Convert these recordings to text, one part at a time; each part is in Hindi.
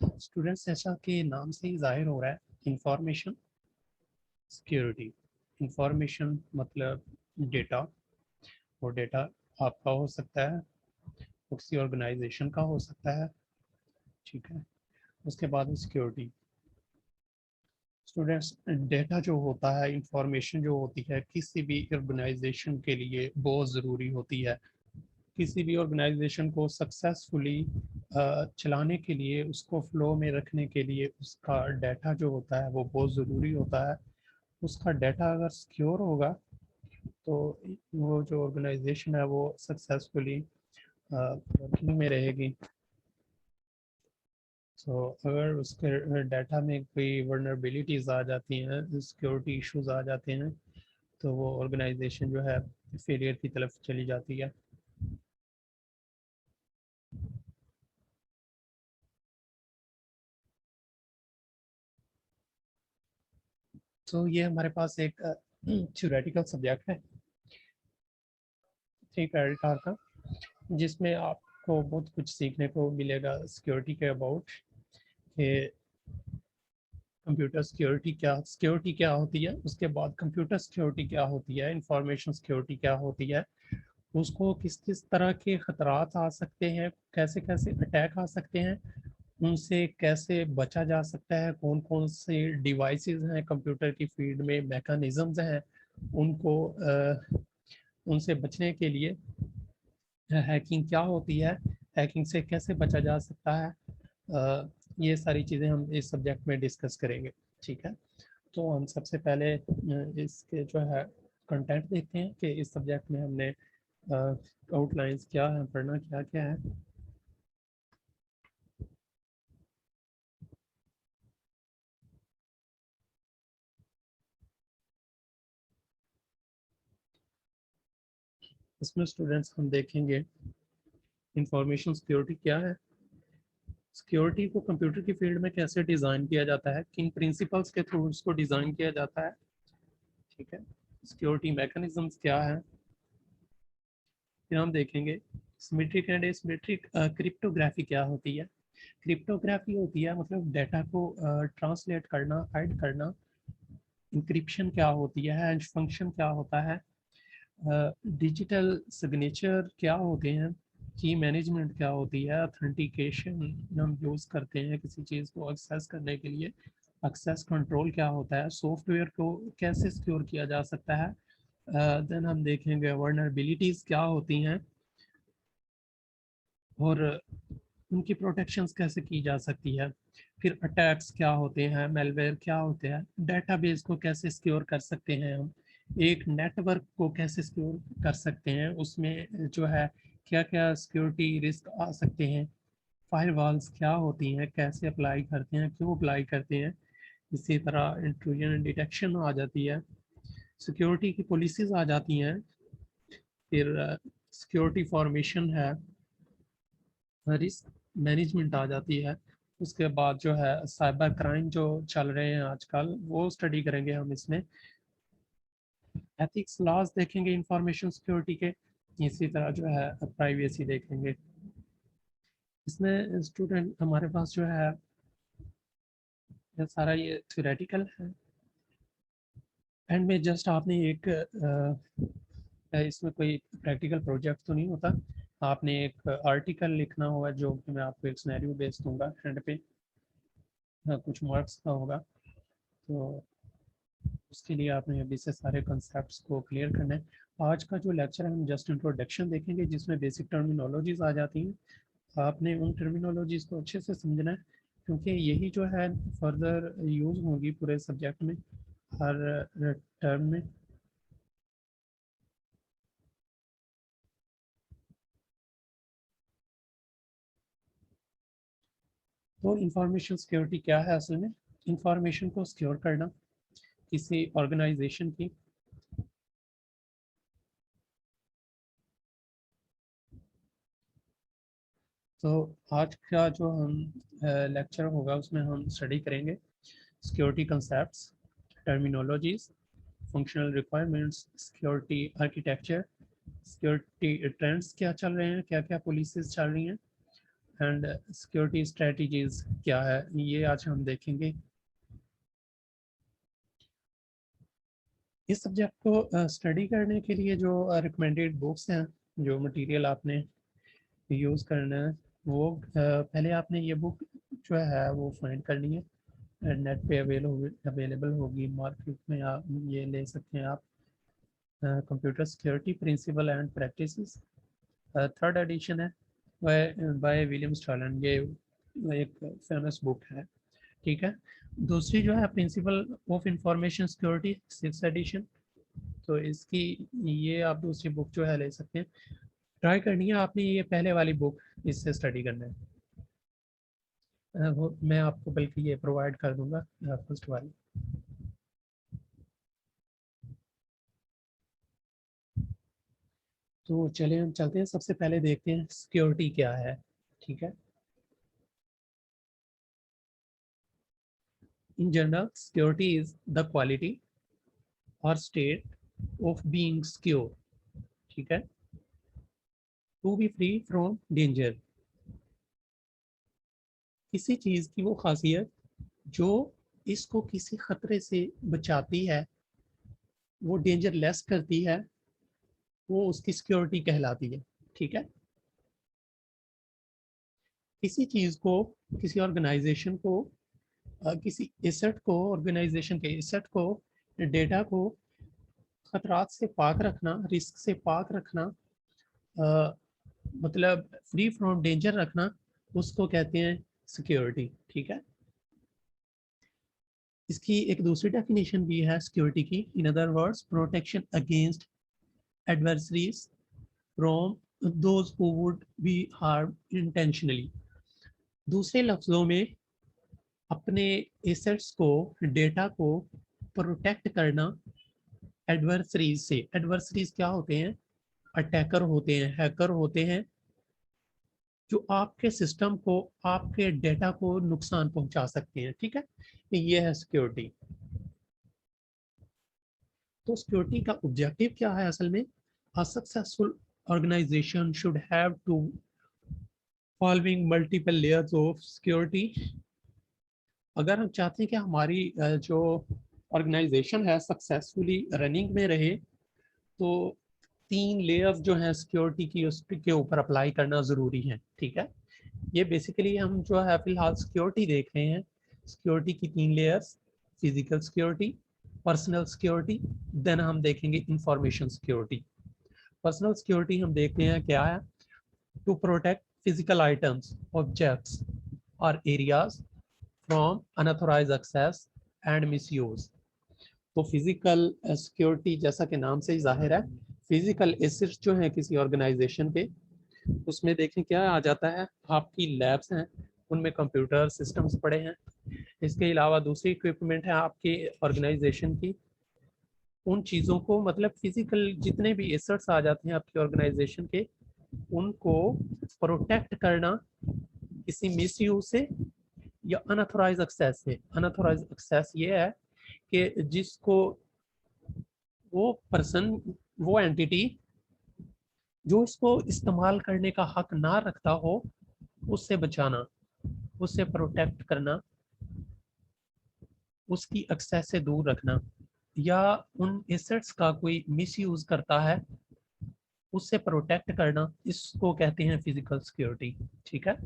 स्टूडेंट्स, जैसा कि नाम से ही जाहिर हो रहा है, इंफॉर्मेशन सिक्योरिटी। इंफॉर्मेशन मतलब डेटा। वो डेटा आपका हो सकता है, वो किसी ऑर्गेनाइजेशन का हो सकता है, ठीक है। उसके बाद सिक्योरिटी। स्टूडेंट्स, डेटा जो होता है, इंफॉर्मेशन जो होती है, किसी भी ऑर्गेनाइजेशन के लिए बहुत ज़रूरी होती है। किसी भी ऑर्गेनाइजेशन को सक्सेसफुली चलाने के लिए, उसको फ्लो में रखने के लिए उसका डाटा जो होता है वो बहुत ज़रूरी होता है। उसका डाटा अगर सिक्योर होगा तो वो जो ऑर्गेनाइजेशन है वो सक्सेसफुली वर्किंग में रहेगी। तो अगर उसके डाटा में कोई वर्नरेबिलिटीज़ आ जाती हैं, सिक्योरिटी इश्यूज आ जाते हैं, तो वो ऑर्गेनाइजेशन जो है फेलियर की तरफ चली जाती है। तो ये हमारे पास एक थ्योरेटिकल सब्जेक्ट है, थ्री क्रेडिट आवर का, जिसमें आपको बहुत कुछ सीखने को मिलेगा सिक्योरिटी के अबाउट, कि कंप्यूटर सिक्योरिटी क्या होती है, उसके बाद कंप्यूटर सिक्योरिटी क्या होती है, इंफॉर्मेशन सिक्योरिटी क्या होती है, उसको किस किस तरह के खतरात आ सकते हैं, कैसे कैसे अटैक आ सकते हैं, उनसे कैसे बचा जा सकता है, कौन कौन से डिवाइसेस हैं कंप्यूटर की फील्ड में, मैकेनिज्म्स हैं उनको उनसे बचने के लिए, हैकिंग क्या होती है, हैकिंग से कैसे बचा जा सकता है। ये सारी चीज़ें हम इस सब्जेक्ट में डिस्कस करेंगे, ठीक है। तो हम सबसे पहले इसके जो है कंटेंट देखते हैं कि इस सब्जेक्ट में हमने आउटलाइंस क्या है, पढ़ना क्या क्या है। इसमें स्टूडेंट्स हम देखेंगे इंफॉर्मेशन सिक्योरिटी क्या है, सिक्योरिटी को कंप्यूटर की फील्ड में कैसे डिज़ाइन किया जाता है, किन प्रिंसिपल्स के थ्रू उसको डिज़ाइन किया जाता है, ठीक है। सिक्योरिटी मैकेनिज्म्स क्या है। फिर हम देखेंगे सिमेट्रिक एंड एसिमेट्रिक क्रिप्टोग्राफी क्या होती है। क्रिप्टोग्राफी होती है मतलब डाटा को ट्रांसलेट करना, हाइड करना। इंक्रिप्शन क्या होती है, हैश फंक्शन क्या होता है, डिजिटल सिग्नेचर क्या होते हैं, की मैनेजमेंट क्या होती है, ऑथेंटिकेशन हम यूज़ करते हैं किसी चीज़ को एक्सेस करने के लिए, एक्सेस कंट्रोल क्या होता है, सॉफ्टवेयर को कैसे सिक्योर किया जा सकता है। देन हम देखेंगे वर्नरेबिलिटीज़ क्या होती हैं और उनकी प्रोटेक्शंस कैसे की जा सकती है। फिर अटैक्स क्या होते हैं, मेलवेयर क्या होते हैं, डेटाबेस को कैसे सिक्योर कर सकते हैं हम, एक नेटवर्क को कैसे सिक्योर कर सकते हैं, उसमें जो है क्या क्या सिक्योरिटी रिस्क आ सकते हैं, फायरवॉल्स क्या होती हैं, कैसे अप्लाई करते हैं, क्यों अप्लाई करते हैं। इसी तरह इंट्रूजन डिटेक्शन आ जाती है, सिक्योरिटी की पॉलिसीज आ जाती हैं। फिर सिक्योरिटी फॉर्मेशन है, रिस्क मैनेजमेंट आ जाती है। उसके बाद जो है साइबर क्राइम जो चल रहे हैं आजकल, वो स्टडी करेंगे हम इसमें। एथिक्स लॉज देखेंगे इंफॉर्मेशन सिक्योरिटी के। इसी तरह जो है प्राइवेसी देखेंगे। इसमें स्टूडेंट हमारे पास जो है ये सारा ये थ्योरेटिकल है, एंड में जस्ट आपने एक इसमें कोई प्रैक्टिकल प्रोजेक्ट तो नहीं होता, आपने एक आर्टिकल लिखना होगा जो कि मैं आपको एक सिनेरियो बेस दूंगा एंड पे, कुछ मार्क्स का होगा। तो उसके लिए आपने अभी से सारे कॉन्सेप्ट्स को क्लियर करना है। आज का जो लेक्चर है हम जस्ट इंट्रोडक्शन देखेंगे, जिसमें बेसिक टर्मिनोलॉजीज आ जाती हैं। आपने उन टर्मिनोलॉजीज को अच्छे से समझना है, क्योंकि यही जो है फर्दर यूज़ होगी पूरे सब्जेक्ट में, हर टर्म में। तो इंफॉर्मेशन सिक्योरिटी क्या है असल में, इंफॉर्मेशन को सिक्योर करना किसी ऑर्गेनाइजेशन की। तो आज का जो हम लेक्चर होगा उसमें हम स्टडी करेंगे security concepts, terminologies, functional requirements, security architecture, security trends क्या चल रहे हैं, क्या क्या पॉलिसीज चल रही हैं, एंड सिक्योरिटी स्ट्रेटजीज क्या है, ये आज हम देखेंगे। इस सब्जेक्ट को स्टडी करने के लिए जो रिकमेंडेड बुक्स हैं, जो मटेरियल आपने यूज़ करना है, वो पहले आपने ये बुक जो है वो फाइंड करनी है, नेट पे अवेलेबल होगी, मार्केट में आप ये ले सकते हैं आप। Computer security principle and practices, third edition है, बाय विलियम स्टॉलन, ये एक फेमस बुक है, ठीक है। दूसरी जो है principle of information security, six edition, तो इसकी ये आप दूसरी बुक जो है ले सकते हैं। ट्राई करनी है आपने ये पहले वाली बुक, इससे स्टडी करना है। वो मैं आपको बल्कि ये प्रोवाइड कर दूंगा, फर्स्ट वाली। तो चलिए हम चलते हैं, सबसे पहले देखते हैं सिक्योरिटी क्या है, ठीक है। In general security is the quality और स्टेट ऑफ बीइंग सिक्योर, ठीक है, to be free from danger. किसी चीज की वो खासियत जो इसको किसी खतरे से बचाती है, वो डेंजर लेस करती है, वो उसकी सिक्योरिटी कहलाती है, ठीक है। किसी चीज को, किसी ऑर्गेनाइजेशन को, किसी एसेट को, ऑर्गेनाइजेशन के एसेट को, डेटा को खतरात से पाक रखना, रिस्क से पाक रखना, अ, मतलब फ्री फ्रॉम डेंजर रखना, उसको कहते हैं सिक्योरिटी, ठीक है। इसकी एक दूसरी डेफिनेशन भी है सिक्योरिटी की, in other words protection against adversaries from those who would be harm intentionally. दूसरे लफ्जों में अपने एसेट्स को, डेटा को प्रोटेक्ट करना एडवर्सरीज से। एडवर्सरीज क्या होते हैं? अटैकर होते हैं, हैकर होते हैं, जो आपके सिस्टम को, आपके डेटा को नुकसान पहुंचा सकते हैं, ठीक है। ये है सिक्योरिटी। तो सिक्योरिटी का ऑब्जेक्टिव क्या है असल में? A successful organization should have to following multiple layers of security. अगर हम चाहते हैं कि हमारी जो ऑर्गेनाइजेशन है सक्सेसफुली रनिंग में रहे, तो 3 लेयर्स जो है सिक्योरिटी की उसके ऊपर अप्लाई करना ज़रूरी है, ठीक है। ये बेसिकली हम जो है फिलहाल सिक्योरिटी देख रहे हैं। सिक्योरिटी की 3 layers, physical security, personal security, then हम देखेंगे इंफॉर्मेशन सिक्योरिटी। पर्सनल सिक्योरिटी हम देखते हैं क्या है, to protect physical items, objects और areas from unauthorised access and misuse. तो फिजिकल सिक्योरिटी जैसा कि नाम से ही जाहिर है, फिजिकल एसेट्स जो हैं किसी ऑर्गेनाइजेशन के, उसमें देखें क्या आ जाता है, आपकी लैब्स हैं, उनमें कंप्यूटर सिस्टम्स पड़े हैं। इसके अलावा दूसरी इक्विपमेंट है आपके ऑर्गेनाइजेशन की। उन चीज़ों को, मतलब फिजिकल जितने भी एसेट्स आ जाते हैं आपकी ऑर्गेनाइजेशन के, उनको प्रोटेक्ट करना किसी मिसयूज से या अनऑथोराइज्ड एक्सेस से। अनऑथोराइज्ड एक्सेस ये है कि जिसको वो पर्सन, वो एंटिटी जो इसको इस्तेमाल करने का हक ना रखता हो, उससे बचाना, उससे प्रोटेक्ट करना, उसकी एक्सेस से दूर रखना, या उन एसेट्स का कोई मिसयूज करता है उससे प्रोटेक्ट करना, इसको कहते हैं फिजिकल सिक्योरिटी, ठीक है।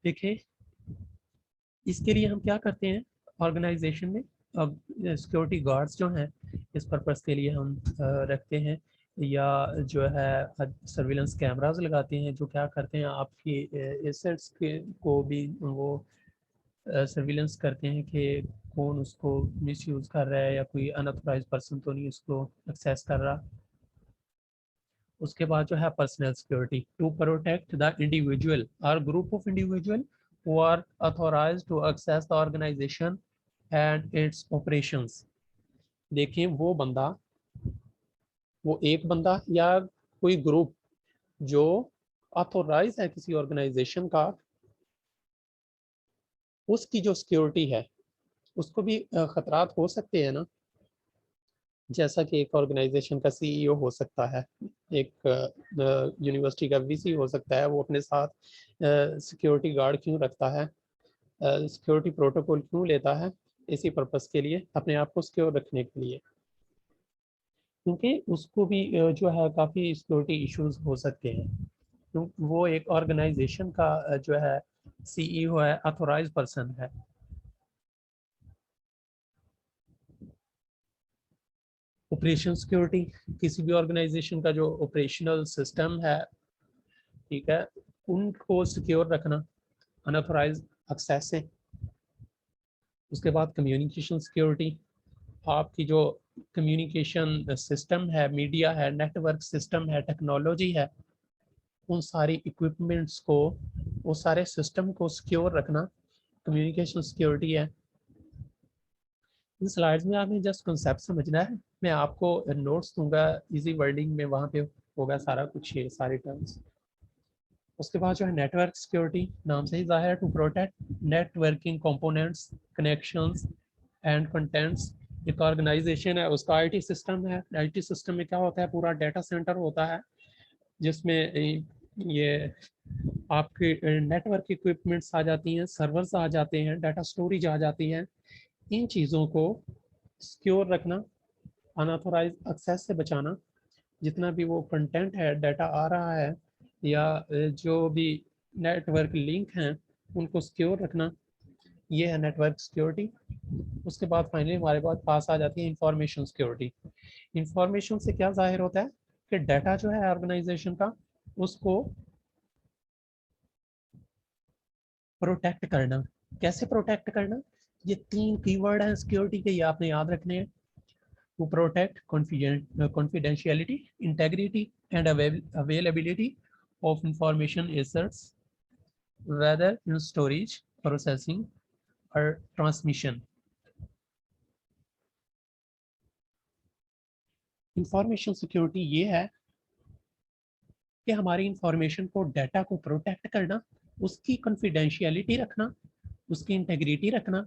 देखिए इसके लिए हम क्या करते हैं ऑर्गेनाइजेशन में, अब सिक्योरिटी गार्ड्स जो हैं इस पर्पस के लिए हम रखते हैं, या जो है सर्विलेंस कैमरास लगाते हैं, जो क्या करते हैं आपकी एसेट्स के को भी वो सर्विलेंस करते हैं कि कौन उसको मिसयूज कर रहा है या कोई अनऑथराइज पर्सन तो नहीं उसको एक्सेस कर रहा। उसके बाद जो है personal security, to protect the individual और group of individual who are authorised to access the organisation and its operations. देखिए वो बंदा, वो एक बंदा या कोई ग्रुप जो ऑथोराइज है किसी ऑर्गेनाइजेशन का, उसकी जो सिक्योरिटी है उसको भी खतरात हो सकते हैं ना। जैसा कि एक ऑर्गेनाइजेशन का सीईओ हो सकता है, एक यूनिवर्सिटी का वीसी हो सकता है, वो अपने साथ सिक्योरिटी गार्ड क्यों रखता है, सिक्योरिटी प्रोटोकॉल क्यों लेता है, इसी पर्पस के लिए, अपने आप को सिक्योर रखने के लिए, क्योंकि उसको भी जो है काफ़ी सिक्योरिटी इश्यूज हो सकते हैं। तो वो एक ऑर्गेनाइजेशन का जो है सीईओ है, ऑथोराइज पर्सन है। ऑपरेशन सिक्योरिटी, किसी भी ऑर्गेनाइजेशन का जो ऑपरेशनल सिस्टम है, ठीक है, उनको सिक्योर रखना अनऑथोराइज एक्सेस से। उसके बाद कम्युनिकेशन सिक्योरिटी, आपकी जो कम्युनिकेशन सिस्टम है, मीडिया है, नेटवर्क सिस्टम है, टेक्नोलॉजी है, उन सारी इक्विपमेंट्स को, वो सारे सिस्टम को सिक्योर रखना कम्युनिकेशन सिक्योरिटी है। इन स्लाइड्स में आपने जस्ट कॉन्सेप्ट समझना है, मैं आपको नोट्स दूंगा इजी वर्डिंग में, वहाँ पे होगा सारा कुछ, ये सारे टर्म्स। उसके बाद जो है नेटवर्क सिक्योरिटी, नाम से ही जाहिर है, to protect networking components, connections and contents. एक ऑर्गेनाइजेशन है, उसका आईटी सिस्टम है, आईटी सिस्टम में क्या होता है, पूरा डाटा सेंटर होता है, जिसमें ये आपके नेटवर्क इक्विपमेंट्स आ जाती हैं, सर्वर्स आ जाते हैं, डाटा स्टोरेज आ जाती है। इन चीज़ों को सिक्योर रखना, अनऑथोराइज एक्सेस से बचाना, जितना भी वो कंटेंट है, डाटा आ रहा है, या जो भी नेटवर्क लिंक हैं, उनको सिक्योर रखना, ये है नेटवर्क सिक्योरिटी। उसके बाद फाइनली हमारे पास आ जाती है इंफॉर्मेशन सिक्योरिटी। इंफॉर्मेशन से क्या जाहिर होता है कि डाटा जो है ऑर्गेनाइजेशन का, उसको प्रोटेक्ट करना। कैसे प्रोटेक्ट करना, ये 3 कीवर्ड हैं सिक्योरिटी के, ये आपने याद रखने हैं। To protect confidentiality, integrity and availability of information assets, whether in storage, processing or transmission। Information security ये है कि हमारी इंफॉर्मेशन को, डाटा को प्रोटेक्ट करना, उसकी कॉन्फिडेंशियलिटी रखना, उसकी इंटेग्रिटी रखना,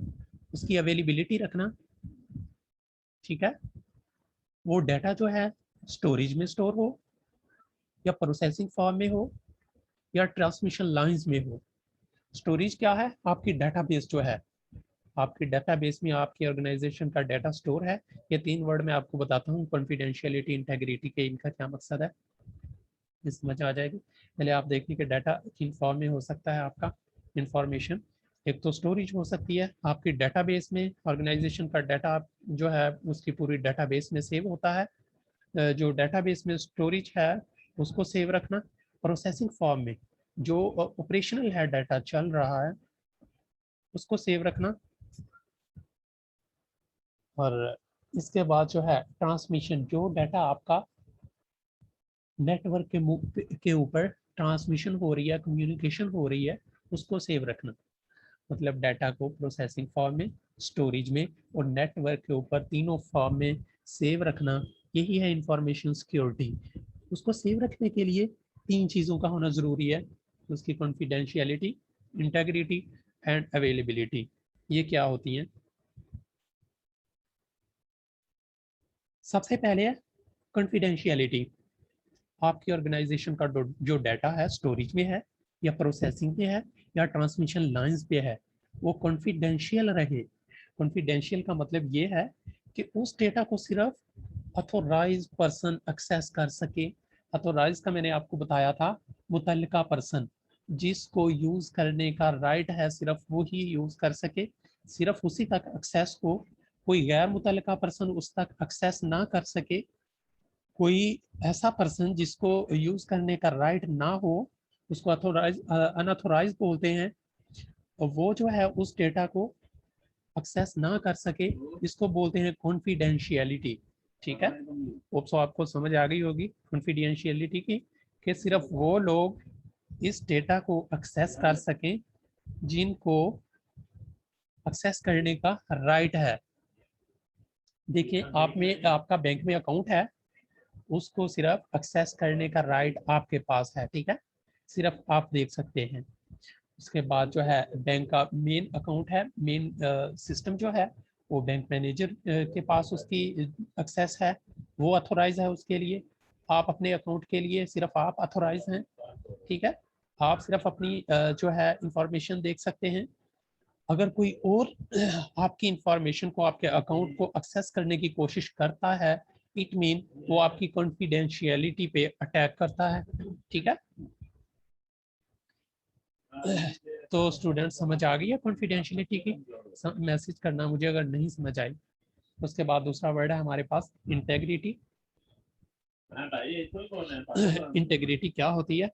उसकी अवेलेबिलिटी रखना, ठीक है। वो डाटा जो है स्टोरेज में स्टोर हो, या प्रोसेसिंग फॉर्म में हो, या ट्रांसमिशन लाइंस में हो। स्टोरेज क्या है, आपकी डाटाबेस जो है, आपकी डाटाबेस में आपकी ऑर्गेनाइजेशन का डाटा स्टोर है। ये 3 वर्ड मैं आपको बताता हूँ, कॉन्फिडेंशियलिटी, इंटेग्रिटी के, इनका क्या मकसद है, ये समझ आ जाएगी। पहले आप देखिए कि डाटा किन फॉर्म में हो सकता है आपका इंफॉर्मेशन। एक तो स्टोरेज हो सकती है, आपकी डाटाबेस में ऑर्गेनाइजेशन का डाटा जो है उसकी पूरी डाटाबेस में सेव होता है। जो डाटाबेस में स्टोरेज है उसको सेव रखना। प्रोसेसिंग फॉर्म में जो ऑपरेशनल है, डाटा चल रहा है, उसको सेव रखना। और इसके बाद जो है ट्रांसमिशन, जो डाटा आपका नेटवर्क के ऊपर ट्रांसमिशन हो रही है, कम्युनिकेशन हो रही है, उसको सेव रखना। मतलब डाटा को प्रोसेसिंग फॉर्म में, स्टोरेज में और नेटवर्क के ऊपर, तीनों फॉर्म में सेव रखना, यही है इंफॉर्मेशन सिक्योरिटी। उसको सेव रखने के लिए 3 चीज़ों का होना ज़रूरी है, उसकी कॉन्फिडेंशियलिटी, इंटेग्रिटी एंड अवेलेबिलिटी। ये क्या होती हैं? सबसे पहले है कॉन्फिडेंशियलिटी। आपकी ऑर्गेनाइजेशन का जो डाटा है, स्टोरेज में है, या प्रोसेसिंग में है, या ट्रांसमिशन लाइंस पे है, वो कॉन्फिडेंशियल रहे। कॉन्फिडेंशियल का मतलब ये है कि उस डेटा को सिर्फ अथोराइज पर्सन एक्सेस कर सके। अथोराइज का मैंने आपको बताया था, मुतल्लिका पर्सन, जिसको यूज करने का राइट है, सिर्फ वो ही यूज कर सके, सिर्फ उसी तक एक्सेस को, कोई गैर मुतल्लिका पर्सन उस तक एक्सेस ना कर सके। कोई ऐसा पर्सन जिसको यूज करने का राइट ना हो, उसको अथोराइज अनअथोराइज बोलते हैं, और वो जो है उस डेटा को एक्सेस ना कर सके, इसको बोलते हैं कॉन्फिडेंशियलिटी। ठीक है, वो तो आपको समझ आ गई होगी कॉन्फिडेंशियलिटी की, कि सिर्फ वो लोग इस डेटा को एक्सेस कर सकें जिनको एक्सेस करने का राइट है। देखिए, आप में आपका बैंक में अकाउंट है, उसको सिर्फ एक्सेस करने का राइट आपके पास है, ठीक है, सिर्फ आप देख सकते हैं। उसके बाद जो है बैंक का मेन अकाउंट है, मेन सिस्टम जो है, वो बैंक मैनेजर के पास उसकी एक्सेस है, वो अथोराइज है उसके लिए। आप अपने अकाउंट के लिए सिर्फ आप अथोराइज हैं, ठीक है। आप सिर्फ अपनी जो है इंफॉर्मेशन देख सकते हैं। अगर कोई और आपकी इंफॉर्मेशन को, आपके अकाउंट को एक्सेस करने की कोशिश करता है, इट मीन वो आपकी कॉन्फिडेंशियलिटी पे अटैक करता है, ठीक है। तो स्टूडेंट समझ आ गई है कॉन्फिडेंशियलिटी की? मैसेज करना मुझे अगर नहीं समझ आई। उसके बाद दूसरा वर्ड है हमारे पास इंटेग्रिटी। इंटेग्रिटी क्या होती है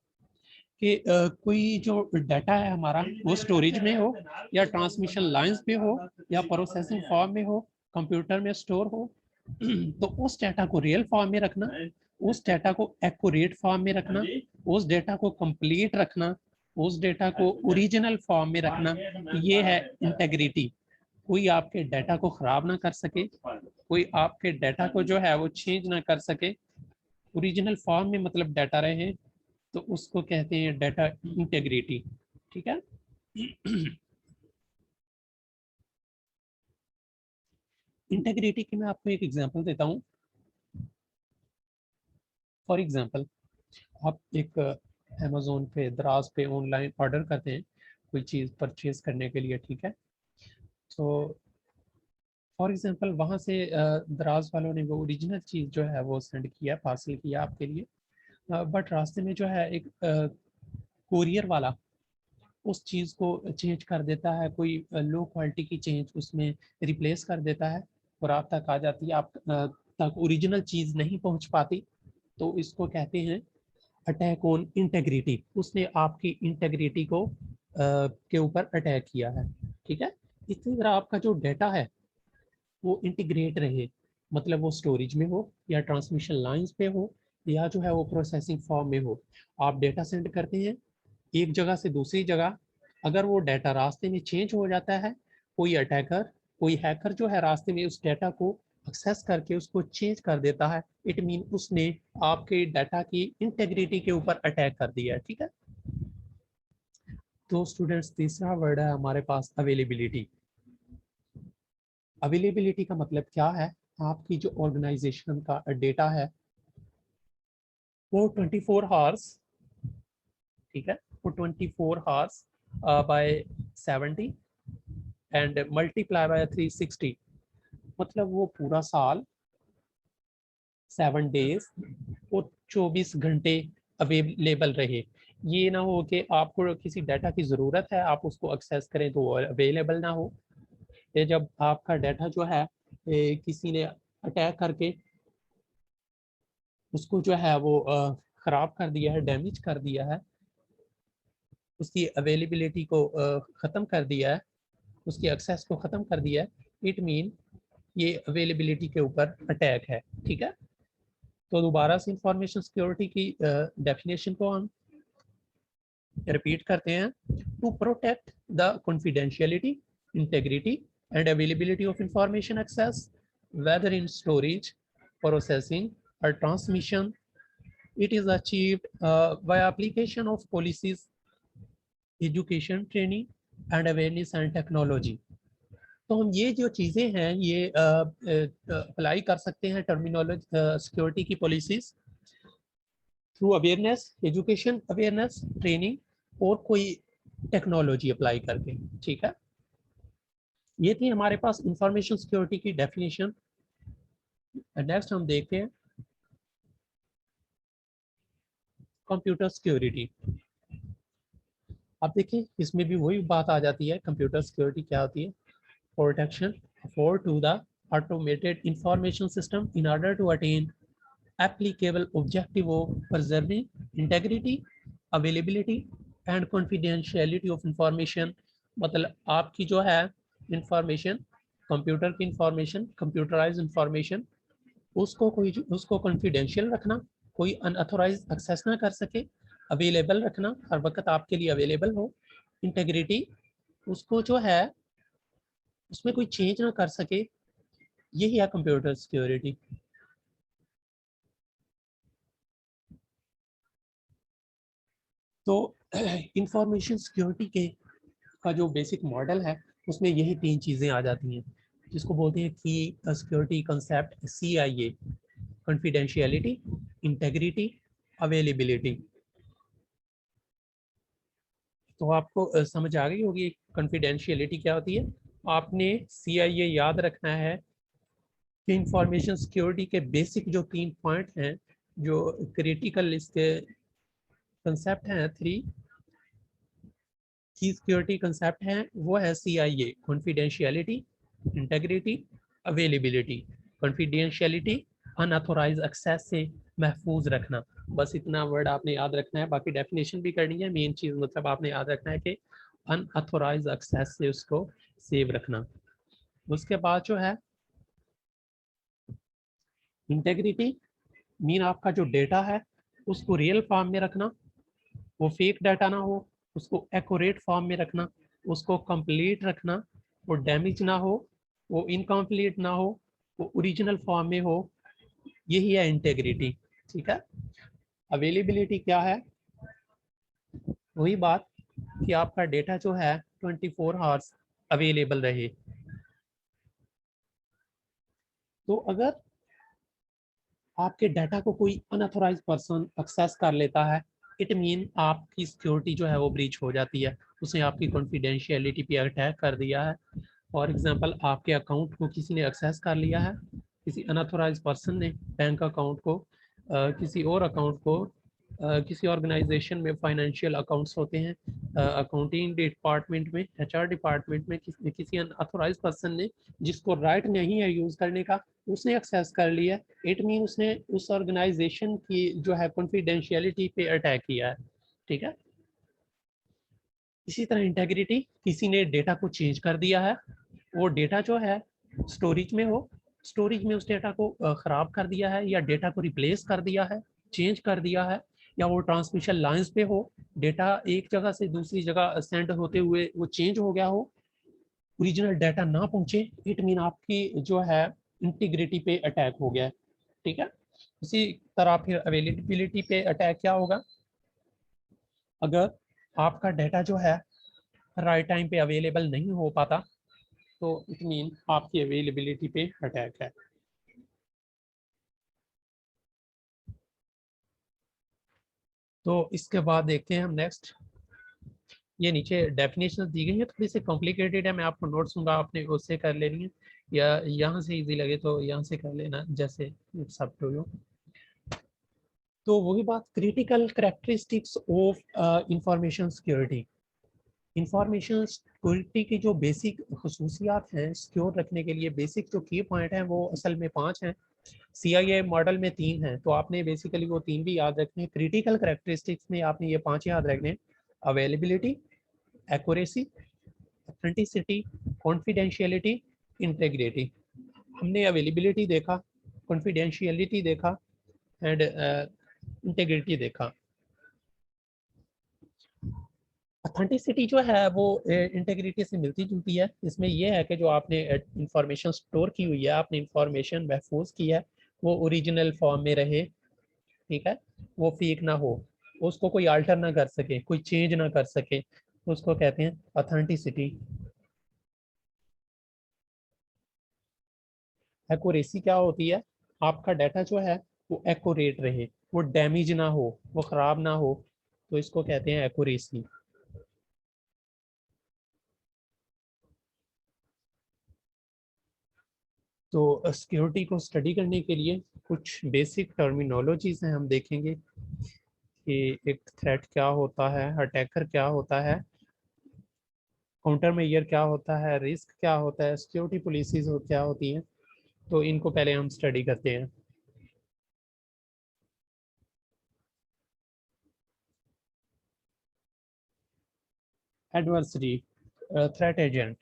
कि कोई जो डाटा है हमारा, वो स्टोरेज में हो या ट्रांसमिशन लाइंस पे हो या प्रोसेसिंग फॉर्म में हो, कंप्यूटर में स्टोर हो, तो उस डाटा को रियल फॉर्म में रखना, उस डाटा को एक्यूरेट फॉर्म में रखना, उस डाटा को कंप्लीट रखना, उस डाटा को ओरिजिनल फॉर्म में रखना, ये है इंटेग्रिटी। कोई आपके डाटा को खराब ना कर सके, कोई आपके डाटा को जो है वो चेंज ना कर सके, ओरिजिनल फॉर्म में मतलब डाटा रहे, तो उसको कहते हैं डाटा इंटेग्रिटी, ठीक है। इंटेग्रिटी की मैं आपको एक एग्जांपल देता हूँ। फॉर एग्जांपल, आप एक अमेज़ोन पे, दराज पे ऑनलाइन ऑर्डर करते हैं कोई चीज़ परचेज करने के लिए, ठीक है। तो फॉर एग्जांपल वहाँ से दराज वालों ने वो ओरिजिनल चीज़ जो है वो सेंड किया, पार्सल किया आपके लिए, बट रास्ते में जो है एक कोरियर वाला उस चीज़ को चेंज कर देता है, कोई लो क्वालिटी की चेंज उसमें रिप्लेस कर देता है और आप तक आ जाती है, आप तक ओरिजिनल चीज़ नहीं पहुंच पाती, तो इसको कहते हैं अटैक ऑन इंटेग्रिटी। उसने आपकी इंटेग्रिटी को के ऊपर अटैक किया है, ठीक है। इसी तरह आपका जो डाटा है वो इंटीग्रेट रहे, मतलब वो स्टोरेज में हो या ट्रांसमिशन लाइंस पे हो या जो है वो प्रोसेसिंग फॉर्म में हो। आप डेटा सेंड करते हैं एक जगह से दूसरी जगह, अगर वो डाटा रास्ते में चेंज हो जाता है, कोई अटैकर, कोई हैकर जो है रास्ते में उस डाटा को एक्सेस करके उसको चेंज कर देता है, इट मीन उसने आपके डाटा की इंटेग्रिटी के ऊपर अटैक कर दिया है, ठीक है। तो स्टूडेंट्स तीसरा वर्ड है हमारे पास अवेलेबिलिटी। अवेलेबिलिटी का मतलब क्या है? आपकी जो ऑर्गेनाइजेशन का डेटा है वो 24 आवर्स, ठीक है, वो 24 hours bye 70 and multiply by 360, मतलब वो पूरा साल 7 डेज और 24 घंटे अवेलेबल रहे। ये ना हो कि आपको किसी डाटा की ज़रूरत है, आप उसको एक्सेस करें तो वो अवेलेबल ना हो। ये जब आपका डाटा जो है किसी ने अटैक करके उसको जो है वो ख़राब कर दिया है, डैमेज कर दिया है, उसकी अवेलेबिलिटी को ख़त्म कर दिया है, उसकी एक्सेस को ख़त्म कर दिया है, इट मीन ये अवेलेबिलिटी के ऊपर अटैक है, ठीक है। तो दोबारा से इंफॉर्मेशन सिक्योरिटी की डेफिनेशन को हम रिपीट करते हैं। To protect the confidentiality, integrity and availability of information access, whether in storage, processing or transmission, it is achieved by application of policies, education, training and awareness and technology। तो हम ये जो चीज़ें हैं ये अप्लाई कर सकते हैं टर्मिनोलॉजी सिक्योरिटी की policies through awareness, education awareness, training और कोई टेक्नोलॉजी अप्लाई करके, ठीक है। ये थी हमारे पास इंफॉर्मेशन सिक्योरिटी की डेफिनेशन। नेक्स्ट हम देखते हैं कंप्यूटर सिक्योरिटी। अब देखिए इसमें भी वही बात आ जाती है, कंप्यूटर सिक्योरिटी क्या होती है? Protection afford to the automated information system in order to attain applicable objective of preserving integrity, availability and confidentiality of information। मतलब आपकी जो है इंफॉर्मेशन, कंप्यूटर की इंफॉर्मेशन, कंप्यूटराइज इंफॉर्मेशन, उसको कॉन्फिडेंशियल रखना, कोई अनऑथोराइज एक्सेस ना कर सके, अवेलेबल रखना, हर वक्त आपके लिए अवेलेबल हो, इंटेग्रिटी, उसको जो है उसमें कोई चेंज ना कर सके, यही है कंप्यूटर सिक्योरिटी। तो इंफॉर्मेशन सिक्योरिटी के का जो बेसिक मॉडल है उसमें यही तीन चीज़ें आ जाती हैं। जिसको बोलते हैं की security concept CIA, confidentiality, integrity, availability. तो आपको समझ आ गई होगी कॉन्फिडेंशियलिटी क्या होती है। आपने CIA याद रखना है कि इंफॉर्मेशन सिक्योरिटी के बेसिक जो 3 पॉइंट हैं, जो क्रिटिकल इसके कंसेप्ट हैं, 3 की सिक्योरिटी कंसेप्ट हैं, वो है CIA, confidentiality, integrity, availability. Confidentiality unauthorised access से महफूज रखना, बस इतना वर्ड आपने याद रखना है, बाकी डेफिनेशन भी करनी है। मेन चीज़ मतलब आपने याद रखना है कि अनऑथोराइज एक्सेस से उसको सेव रखना। उसके बाद जो है इंटेग्रिटी, मीन आपका जो डेटा है उसको रियल फॉर्म में रखना, वो फेक डाटा ना हो, उसको एक्यूरेट फॉर्म में रखना, उसको कंप्लीट रखना, वो डैमेज ना हो, वो इनकम्प्लीट ना हो, वो ओरिजिनल फॉर्म में हो, यही है इंटेग्रिटी। ठीक है। अवेलेबिलिटी क्या है? वही बात कि आपका डेटा जो है 24 आवर्स अवेलेबल रहे। तो अगर आपके डाटा को कोई अनऑथोराइज पर्सन एक्सेस कर लेता है, इट मीन आपकी सिक्योरिटी जो है वो ब्रीच हो जाती है, उसने आपकी कॉन्फिडेंशियलिटी पे अटैक कर दिया है। फॉर एग्जांपल, आपके अकाउंट को किसी ने एक्सेस कर लिया है, किसी अनऑथोराइज पर्सन ने बैंक अकाउंट को, किसी और अकाउंट को, किसी ऑर्गेनाइजेशन में फाइनेंशियल अकाउंट्स होते हैं, अकाउंटिंग डिपार्टमेंट में, HR डिपार्टमेंट में, किसी अनऑथोराइज पर्सन ने, जिसको राइट नहीं है यूज़ करने का, उसने एक्सेस कर लिया। इट मीन उसने उस ऑर्गेनाइजेशन की जो है कॉन्फिडेंशियलिटी पे अटैक किया है। ठीक है। इसी तरह इंटेग्रिटी, किसी ने डेटा को चेंज कर दिया है, वो डेटा जो है स्टोरेज में हो, स्टोरेज में उस डेटा को ख़राब कर दिया है, या डेटा को रिप्लेस कर दिया है, चेंज कर दिया है, या वो ट्रांसमिशन लाइंस पे हो, डेटा एक जगह से दूसरी जगह सेंड होते हुए वो चेंज हो गया हो, ओरिजिनल डाटा ना पहुंचे, इट मीन आपकी जो है इंटीग्रिटी पे अटैक हो गया है। ठीक है। इसी तरह फिर अवेलेबिलिटी पे अटैक क्या होगा? अगर आपका डाटा जो है राइट टाइम पे अवेलेबल नहीं हो पाता, तो इट मीन आपकी अवेलेबिलिटी पे अटैक है। तो इसके बाद देखते हैं हम नेक्स्ट। ये नीचे डेफिनेशन दी गई है, थोड़ी सी कॉम्प्लिकेटेड है, मैं आपको नोट्स दूंगा, आपने उससे कर लेनी है, या यहाँ से इजी लगे तो यहाँ से कर लेना, जैसे सब टू यू। तो वही बात, critical characteristics of information security. Information security की जो बेसिक खसूसियात हैं सिक्योर रखने के लिए, बेसिक जो की पॉइंट हैं वो असल में 5 हैं। CIA मॉडल में 3 हैं, तो आपने बेसिकली वो 3 भी याद रखने हैं। क्रिटिकल करेक्टरिस्टिक्स में आपने ये 5 याद रखने हैं: availability, accuracy, authenticity, confidentiality, integrity. हमने अवेलेबिलिटी देखा, कॉन्फिडेंशियलिटी देखा, एंड इंटेग्रिटी देखा। ऑथेंटिसिटी जो है वो इंटेग्रिटी से मिलती जुलती है। इसमें यह है कि जो आपने इंफॉर्मेशन स्टोर की हुई है, आपने इंफॉर्मेशन महफूज की है, वो ओरिजिनल फॉर्म में रहे। ठीक है। वो फेक ना हो, उसको कोई आल्टर ना कर सके, कोई चेंज ना कर सके, उसको कहते हैं ऑथेंटिसिटी। एक्यूरेसी क्या होती है? आपका डाटा जो है वो एक्यूरेट रहे, वो डैमेज ना हो, वो ख़राब ना हो, तो इसको कहते हैं एक्यूरेसी। तो सिक्योरिटी को स्टडी करने के लिए कुछ बेसिक टर्मिनोलॉजीज हैं, हम देखेंगे कि एक थ्रेट क्या होता है, अटैकर क्या होता है, काउंटर मेजर क्या होता है, रिस्क क्या होता है, सिक्योरिटी पॉलिसीज क्या होती हैं। तो इनको पहले हम स्टडी करते हैं। Adversary, threat agent.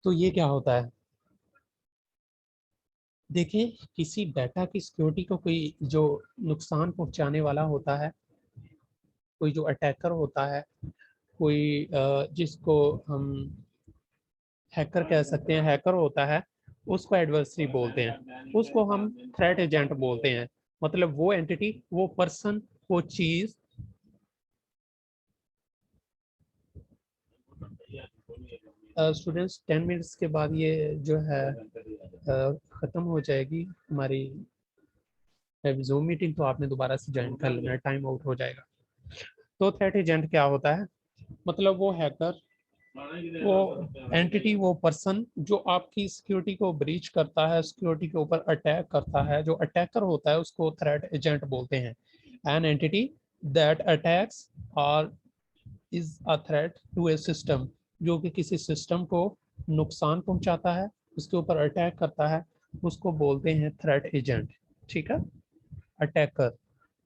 तो ये क्या होता है? देखिए, किसी डाटा की सिक्योरिटी को कोई जो नुकसान पहुंचाने वाला होता है, कोई जो अटैकर होता है, कोई जिसको हम हैकर कह सकते हैं, हैकर होता है, उसको एडवर्सरी बोलते हैं, उसको हम थ्रेट एजेंट बोलते हैं। मतलब वो एंटिटी, वो पर्सन, वो चीज स्टूडेंट्स 10 मिनट्स के बाद ये जो है ख़त्म हो जाएगी हमारी जूम मीटिंग, तो आपने दोबारा से ज्वाइन कर लेना, टाइम आउट हो जाएगा। तो थ्रेट एजेंट क्या होता है? मतलब वो हैकर, वो एंटिटी, वो पर्सन जो आपकी सिक्योरिटी को ब्रीच करता है, सिक्योरिटी के ऊपर अटैक करता है। जो अटैकर होता है उसको थ्रेट एजेंट बोलते हैं। An entity that attacks or is a threat to a system, जो कि किसी सिस्टम को नुकसान पहुंचाता है, उसके ऊपर अटैक करता है, उसको बोलते हैं थ्रेट एजेंट। ठीक है, अटैकर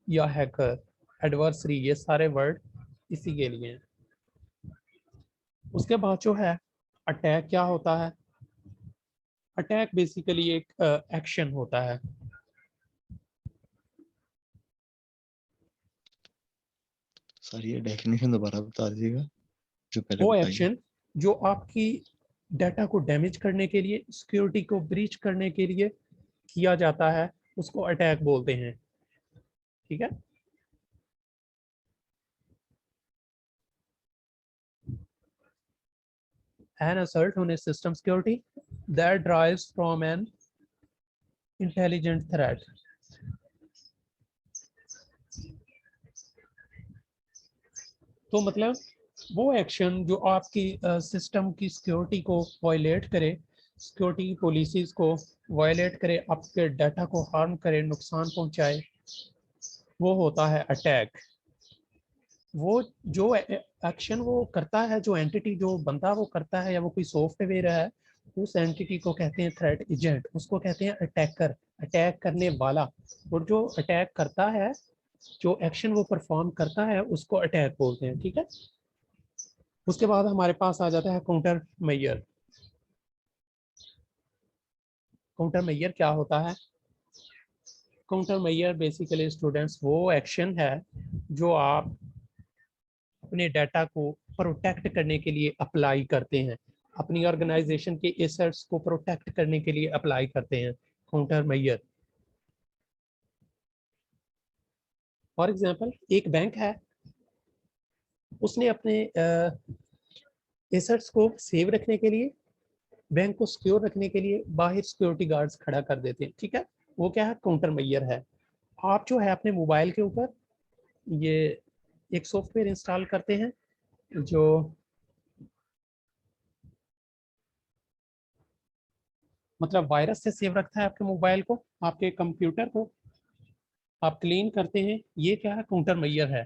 या हैकर, एडवर्सरी, ये सारे वर्ड इसी के लिए हैं। उसके बाद जो है अटैक क्या होता है? अटैक बेसिकली एक एक्शन होता है। सर ये डेफिनेशन दोबारा बता दीजिएगा जो पहले वो बताई है। एक्शन जो आपकी डाटा को डैमेज करने के लिए, सिक्योरिटी को ब्रीच करने के लिए किया जाता है, उसको अटैक बोलते हैं। ठीक है, an assault on a system security that derives from an intelligent threat। तो मतलब वो एक्शन जो आपकी सिस्टम की सिक्योरिटी को वायलेट करे, सिक्योरिटी पॉलिसीज को वायलेट करे, आपके डाटा को हार्म करे, नुकसान पहुंचाए, वो होता है अटैक। वो जो एक्शन वो करता है, जो एंटिटी, जो बंदा वो करता है, या वो कोई सॉफ्टवेयर है, उस एंटिटी को कहते हैं थ्रेट एजेंट, उसको कहते हैं अटैकर, अटैक करने वाला। और जो अटैक करता है, जो एक्शन वो परफॉर्म करता है, उसको अटैक बोलते हैं। ठीक है, उसके बाद हमारे पास आ जाता है काउंटर मेजर। काउंटर मेजर क्या होता है? काउंटर मेजर बेसिकली स्टूडेंट्स वो एक्शन है जो आप अपने डाटा को प्रोटेक्ट करने के लिए अप्लाई करते हैं, अपनी ऑर्गेनाइजेशन के एसेट्स को प्रोटेक्ट करने के लिए अप्लाई करते हैं काउंटर मेजर। फॉर एग्जांपल, एक बैंक है, उसने अपने एसेट्स को सेव रखने के लिए, बैंक को सिक्योर रखने के लिए बाहर सिक्योरिटी गार्ड्स खड़ा कर देते हैं। ठीक है, वो क्या है? काउंटर मेजर है। आप जो है अपने मोबाइल के ऊपर ये एक सॉफ्टवेयर इंस्टॉल करते हैं जो मतलब वायरस से सेव रखता है आपके मोबाइल को, आपके कंप्यूटर को आप क्लीन करते हैं। ये क्या है? काउंटर मेजर है।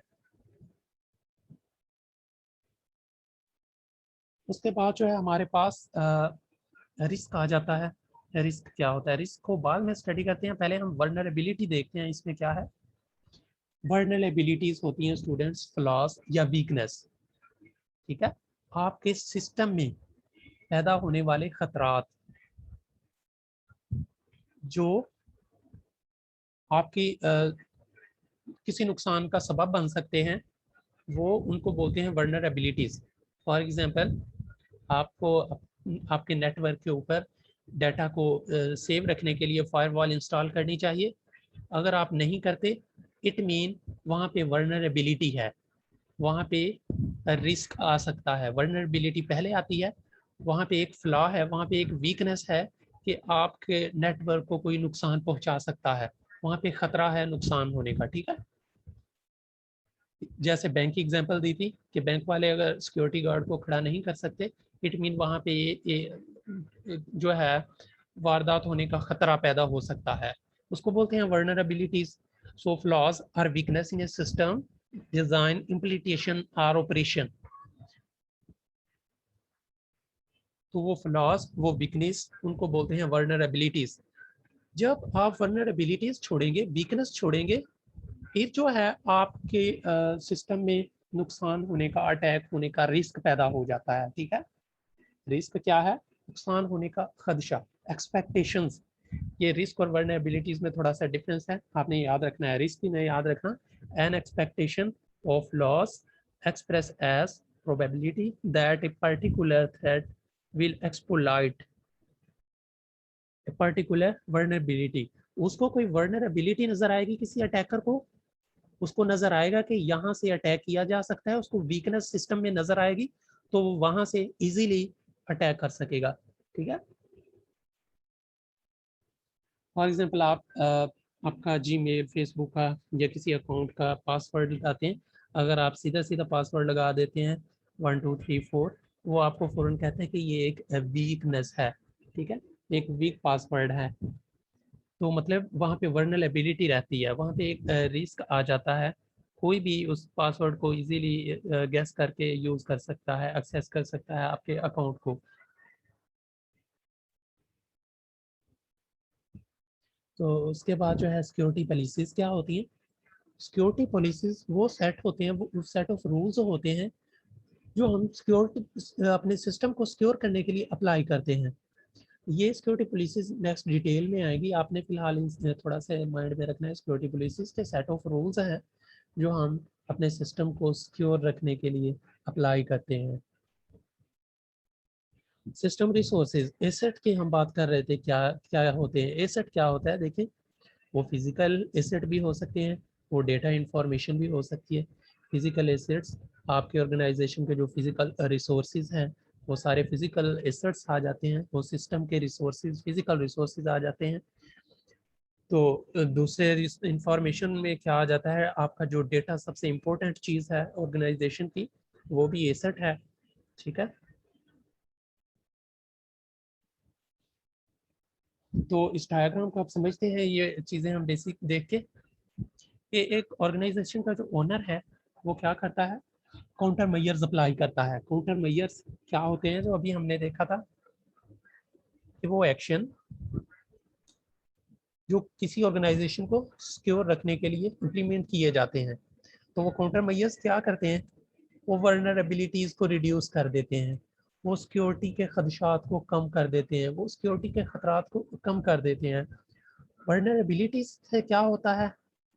उसके बाद जो है हमारे पास रिस्क आ जाता है। रिस्क क्या होता है? रिस्क को बाद में स्टडी करते हैं, पहले हम वर्नरेबिलिटी देखते हैं। इसमें क्या है? वर्नरेबिलिटीज होती हैं स्टूडेंट्स फ्लॉज या वीकनेस। ठीक है, आपके सिस्टम में पैदा होने वाले खतरात जो आपकी किसी नुकसान का सबब बन सकते हैं, वो उनको बोलते हैं वर्नरेबिलिटीज। फॉर एग्जांपल, आपको आपके नेटवर्क के ऊपर डाटा को सेव रखने के लिए फायरवॉल इंस्टॉल करनी चाहिए। अगर आप नहीं करते, इट मीन वहाँ पे वर्नरेबिलिटी है, वहाँ पे रिस्क आ सकता है। वर्नरेबिलिटी पहले आती है, वहाँ पे एक फ्लॉ है, वहाँ पे एक वीकनेस है कि आपके नेटवर्क को कोई नुकसान पहुंचा सकता है, वहाँ पे खतरा है नुकसान होने का। ठीक है, जैसे बैंक की एग्जांपल दी थी कि बैंक वाले अगर सिक्योरिटी गार्ड को खड़ा नहीं कर सकते, इट मीन वहाँ पे ये जो है वारदात होने का खतरा पैदा हो सकता है, उसको बोलते हैं vulnerabilities. So flaws are weakness in a system design, implementation और ऑपरेशन। तो वो फ्लॉज, वो वीकनेस, उनको बोलते हैं वर्नरेबिलिटीज। जब आप वर्नरेबिलिटीज छोड़ेंगे, वीकनेस छोड़ेंगे, फिर जो है आपके सिस्टम में नुकसान होने का, अटैक होने का रिस्क पैदा हो जाता है। ठीक है, रिस्क क्या है? नुकसान होने का खदशा, एक्सपेक्टेशंस। ये रिस्क और वर्नरेबिलिटीज में थोड़ा सा डिफरेंस है, आपने याद रखना है। रिस्क भी नहीं याद रखना। An expectation of loss express as probability that a particular threat will exploit a particular vulnerability. उसको कोई वर्नरेबिलिटी नजर आएगी किसी अटैकर को, उसको नजर आएगा कि यहाँ से अटैक किया जा सकता है, उसको वीकनेस सिस्टम में नजर आएगी, तो वहां से इजीली अटैक कर सकेगा। ठीक है, फॉर एग्जांपल आप आपका जीमेल, फेसबुक का या किसी अकाउंट का पासवर्ड लगाते हैं, अगर आप सीधा सीधा पासवर्ड लगा देते हैं 1234, वो आपको फ़ौरन कहते हैं कि ये एक वीकनेस है। ठीक है, एक वीक पासवर्ड है, तो मतलब वहाँ पे वर्नरेबिलिटी रहती है, वहाँ पे एक रिस्क आ जाता है, कोई भी उस पासवर्ड को इजीली गेस करके यूज़ कर सकता है, एक्सेस कर सकता है आपके अकाउंट को। तो उसके बाद जो है सिक्योरिटी पॉलिसीज़ क्या होती हैं? सिक्योरिटी पॉलिसीज़ वो सेट होते हैं, वो उस सेट ऑफ रूल्स होते हैं जो हम सिक्योरिटी अपने सिस्टम को सिक्योर करने के लिए अप्लाई करते हैं। ये सिक्योरिटी पॉलिसीज़ नेक्स्ट डिटेल में आएगी, आपने फिलहाल इन थोड़ा सा माइंड में रखना है। सिक्योरिटी पॉलिसीज़ के सेट ऑफ रूल्स हैं जो हम अपने सिस्टम को सिक्योर रखने के लिए अप्लाई करते हैं। सिस्टम रिसोर्सेज, एसेट की हम बात कर रहे थे, क्या क्या होते हैं एसेट? क्या होता है देखिए, वो फिजिकल एसेट भी हो सकते हैं, वो डेटा इंफॉर्मेशन भी हो सकती है। फिजिकल एसेट्स आपके ऑर्गेनाइजेशन के जो फिजिकल रिसोर्सेज हैं वो सारे फिजिकल एसेट्स आ जाते हैं, वो सिस्टम के रिसोर्सेज फिजिकल रिसोर्सेज आ जाते हैं। तो दूसरे इंफॉर्मेशन में क्या आ जाता है, आपका जो डेटा सबसे इम्पोर्टेंट चीज़ है ऑर्गेनाइजेशन की, वो भी एसेट है। ठीक है, तो इस डायग्राम को आप समझते हैं, ये चीज़ें हम बेसिक देख के, ये एक ऑर्गेनाइजेशन का जो ओनर है वो क्या करता है, काउंटर मेजर्स अप्लाई करता है। काउंटर मेजर्स क्या होते हैं, जो अभी हमने देखा था कि वो एक्शन जो किसी ऑर्गेनाइजेशन को सिक्योर रखने के लिए इम्प्लीमेंट किए जाते हैं। तो वो काउंटर मेजर्स क्या करते हैं, वो वर्नरेबिलिटीज़ को रिड्यूस कर देते हैं, वो सिक्योरिटी के खदशात को कम कर देते हैं, वो सिक्योरिटी के खतरात को कम कर देते हैं। वर्नरेबिलिटीज से क्या होता है,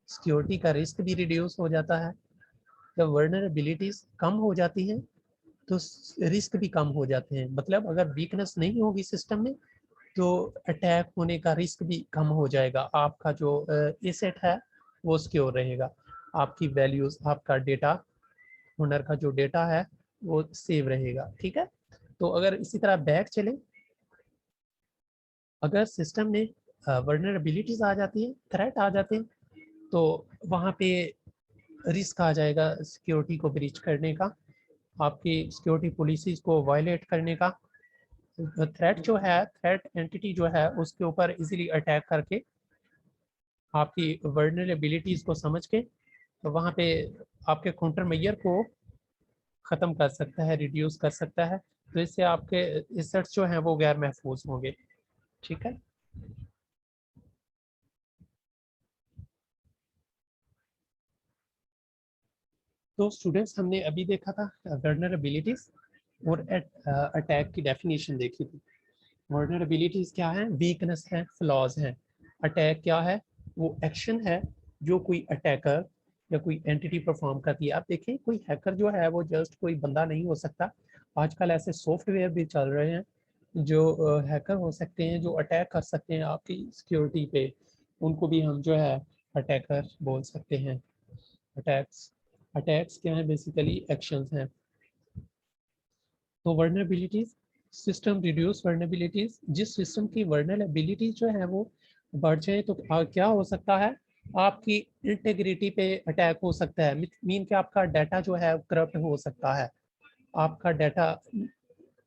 सिक्योरिटी का रिस्क भी रिड्यूस हो जाता है। जब वर्नरेबिलिटीज कम हो जाती हैं तो रिस्क भी कम हो जाते हैं। मतलब अगर वीकनेस नहीं होगी सिस्टम में तो अटैक होने का रिस्क भी कम हो जाएगा, आपका जो एसेट है वो सिक्योर रहेगा, आपकी वैल्यूज, आपका डेटा, ओनर का जो डेटा है वो सेव रहेगा। ठीक है, तो अगर इसी तरह बैक चले, अगर सिस्टम में वर्नरेबिलिटीज आ जाती है, थ्रेट आ जाते हैं, तो वहाँ पे रिस्क आ जाएगा सिक्योरिटी को ब्रीच करने का, आपकी सिक्योरिटी पॉलिसीज को वायलेट करने का। थ्रेट जो है, थ्रेट एंटिटी जो है उसके ऊपर इजीली अटैक करके आपकी वर्नरेबिलिटीज को समझ के तो वहाँ पे आपके काउंटर मेजर को ख़त्म कर सकता है, रिड्यूस कर सकता है। तो इससे आपके एसेट्स जो हैं वो गैर महफूज होंगे। ठीक है, तो स्टूडेंट्स हमने अभी देखा था वर्नरेबिलिटीज और अटैक की डेफिनेशन देखी थी। वर्नरेबिलिटीज क्या है, वीकनेस है, फ्लॉज है। अटैक क्या है, वो एक्शन है जो कोई अटैकर या कोई एंटिटी परफॉर्म करती है। आप देखें, कोई हैकर जो है वो जस्ट कोई बंदा नहीं हो सकता, आजकल ऐसे सॉफ्टवेयर भी चल रहे हैं जो हैकर हो सकते हैं, जो अटैक कर सकते हैं आपकी सिक्योरिटी पे, उनको भी हम जो है अटैकर बोल सकते हैं। अटैक्स, अटैक्स क्या है, बेसिकली एक्शंस हैं। तो वर्नरेबिलिटीज, सिस्टम रिड्यूस वर्नरेबिलिटीज, जिस सिस्टम की वर्नरेबिलिटी जो है वो बढ़ जाए तो क्या हो सकता है, आपकी इंटेग्रिटी पे अटैक हो सकता है। मीन कि आपका डाटा जो है करप्ट हो सकता है, आपका डाटा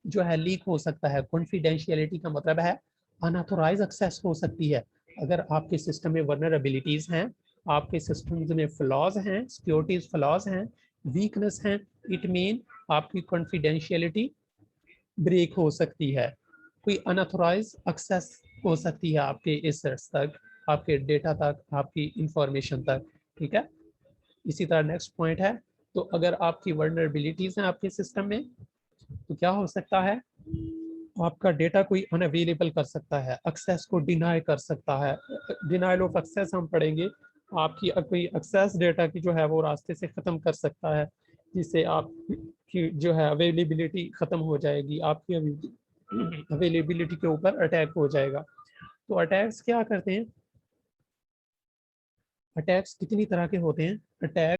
जो है लीक हो सकता है। कॉन्फिडेंशियलिटी का मतलब है अनऑथोराइज एक्सेस हो सकती है। अगर आपके सिस्टम में वर्नरेबिलिटीज हैं, आपके सिस्टम में फ्लॉज हैं, सिक्योरिटीज फ्लॉज हैं, वीकनेस हैं, इट मीन आपकी कॉन्फिडेंशियलिटी ब्रेक हो सकती है, कोई अनऑथोराइज एक्सेस हो सकती है आपके एसेट्स तक, आपके डेटा तक, आपकी इंफॉर्मेशन तक। ठीक है, इसी तरह नेक्स्ट पॉइंट है, तो अगर आपकी वर्नरेबिलिटीज हैं आपके सिस्टम में तो क्या हो सकता है, आपका डेटा कोई अनअवेलेबल कर सकता है, एक्सेस को डिनाई कर सकता है। डिनाइल ऑफ एक्सेस हम पढ़ेंगे, आपकी कोई एक्सेस डेटा की जो है वो रास्ते से ख़त्म कर सकता है, जिससे आपकी जो है अवेलेबिलिटी ख़त्म हो जाएगी, आपकी अवेलेबिलिटी के ऊपर अटैक हो जाएगा। तो अटैक्स क्या करते हैं, अटैक्स कितनी तरह के होते हैं, अटैक